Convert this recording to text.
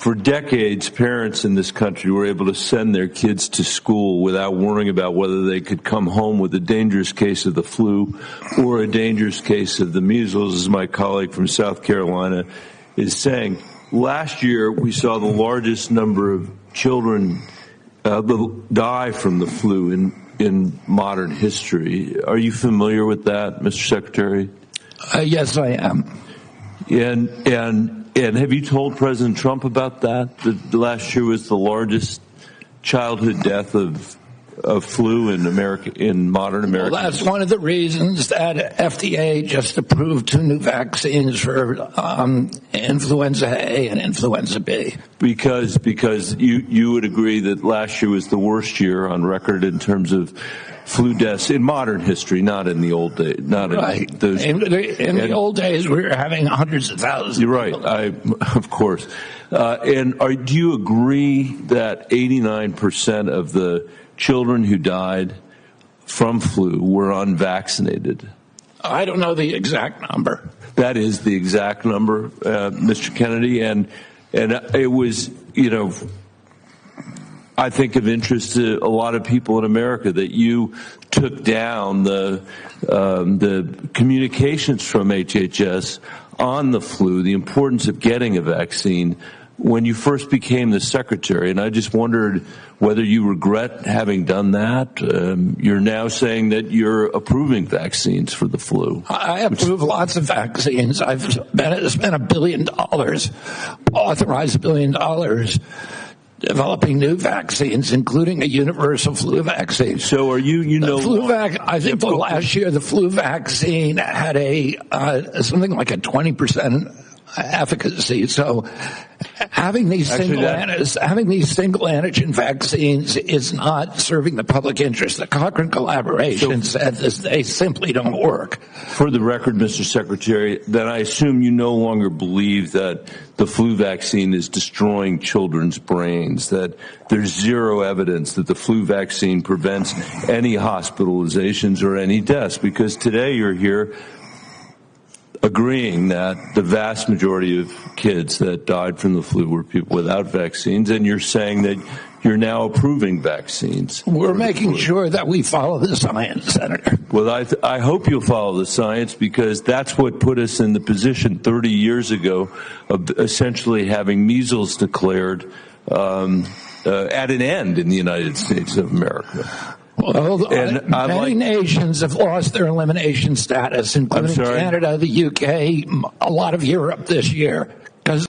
for decades, parents in this country were able to send their kids to school without worrying about whether they could come home with a dangerous case of the flu or a dangerous case of the measles, as my colleague from South Carolina is saying. Last year, we saw the largest number of children die from the flu in modern history. Are you familiar with that, Mr. Secretary? Yes, I am. And have you told President Trump about that? That last year was the largest childhood death of flu in modern America. Well, that's one of the reasons that FDA just approved 2 new vaccines for influenza A and influenza B. Because you would agree that last year was the worst year on record in terms of flu deaths in modern history, not in the old days. Right. In the old days, we were having hundreds of thousands. You're right. Of course. Do you agree that 89% of the children who died from flu were unvaccinated? I don't know the exact number. That is the exact number, Mr. Kennedy, and it was, I think of interest to a lot of people in America that you took down the communications from HHS on the flu, the importance of getting a vaccine when you first became the secretary. And I just wondered whether you regret having done that. You're now saying that you're approving vaccines for the flu. I approve lots of vaccines. I've spent $1 billion, authorized $1 billion, developing new vaccines, including a universal flu vaccine. So are I think last year the flu vaccine had something like a 20% efficacy. So having these single antigen vaccines is not serving the public interest. The Cochrane collaboration said they simply don't work. For the record, Mr. Secretary, then I assume you no longer believe that the flu vaccine is destroying children's brains, that there's zero evidence that the flu vaccine prevents any hospitalizations or any deaths, because today you're here agreeing that the vast majority of kids that died from the flu were people without vaccines, and you're saying that you're now approving vaccines. We're making sure that we follow the science, Senator. Well, I hope you'll follow the science, because that's what put us in the position 30 years ago of essentially having measles declared at an end in the United States of America. Well, many nations have lost their elimination status, including Canada, the UK, a lot of Europe this year.